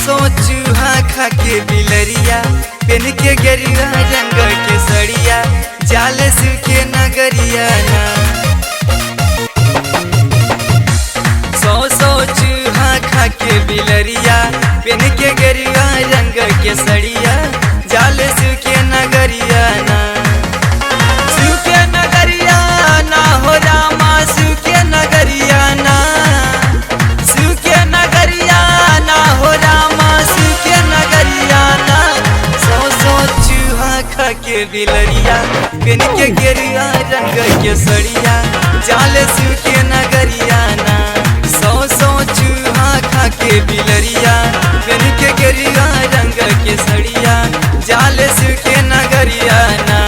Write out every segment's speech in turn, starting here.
सौ चूहा खा के बिलरिया पेन के गेरुआ रंग के सड़िया जाले के नगरिया ना। सौ चूहा खा के बिलरिया पेन के गेरुआ रंग के सड़िया जाले के नगरिया ना। सुके नगरिया ना हो रामा सुके नगरिया ना। सुके नगरिया ना हो रामा सुके नगरिया ना। सौ चूहा खा के बिलरिया पेन के गेरुआ रंग के सड़िया जाले सुके नगरिया ना। सौ चूहा खा के बिलरिया पेन के गेरुआ रंग के सड़िया जाले सुके नगरिया ना।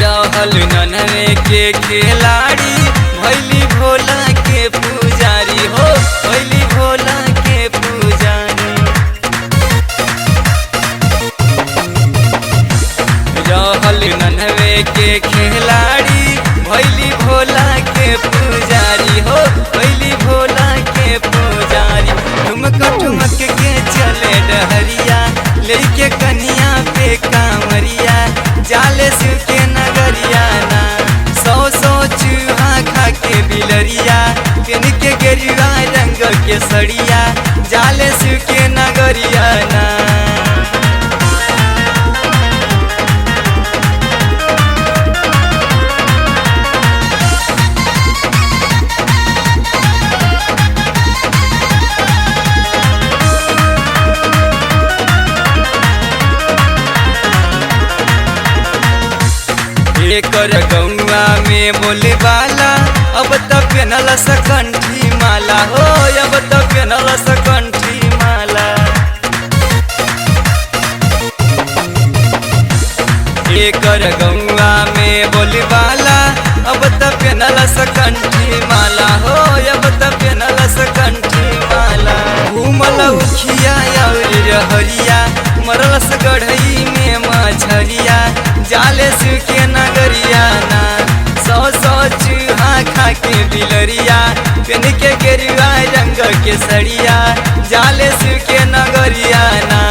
रहल नन्हे के खिलाड़ी भैली भोला के पुजारी हो भैली भोला के पुजारी। रहल नन्हे के खिलाड़ी भैली भोला के पुजारी हो भैली भोला के पुजारी। ठुमक ठुमक के चले डहरिया लेके कनिया पे कांवरिया जाले के नगरिया ना। सौ चूहा खा के बिलरिया पेन के गेरुआ रंग के सड़िया जाले के नगरिया ना। एकर गौआ में बोले वाला अब तक पेनल सकंठी माला हो अब तक पेनल सकंठी माला। एकर गौआ में बोले वाला अब तक पेनल सकंठी माला हो अब तक पेनल सकंठी माला। घूमल उखिया और रहरिया मरलस गढ़ई में मछरिया जाले के नगरिया ना। सौ चूहा खा के बिलरिया पेन के गेरुआ रंग के सड़िया जाले के नगरिया ना।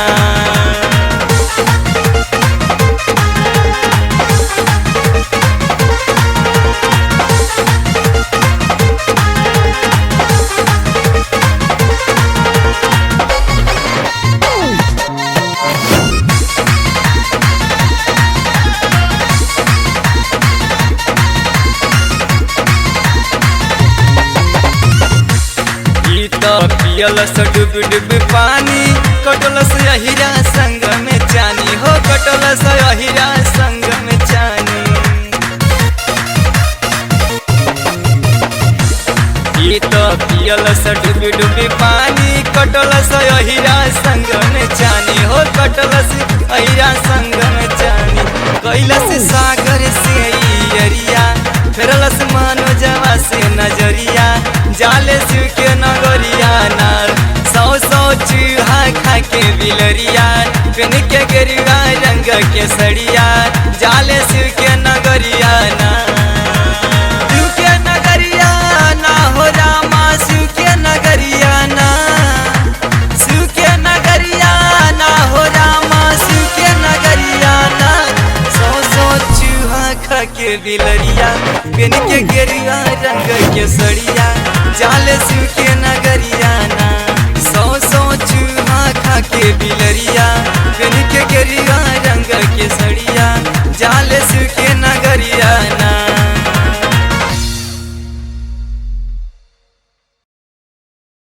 पियलस डूब डूब पानी कटलस अहिरा संग में चानी हो कटलस अहिरा संग में चानी। ई तो पियलस डूब डूब पानी कटलस अहिरा संग में चानी हो कटलस अहिरा संग में चानी। कैलस सागर से अरिया फेरलस मनोजवा से नजरिया जाले के नगरिया ना। सौ चूहा खा के बिलरिया पेन के गेरुआ रंग के सड़िया जाले के नगरिया ना। सुके नगरिया ना हो रामा सुके नगरिया ना। सुके नगरिया ना हो रामा सुके नगरिया ना। सौ चूहा खा के बिलरिया पेन के गेरुआ रंग के सड़िया जाले के नगरिया ना। सौ चूहा खा के बिलरिया पेन के गेरुआ रंग के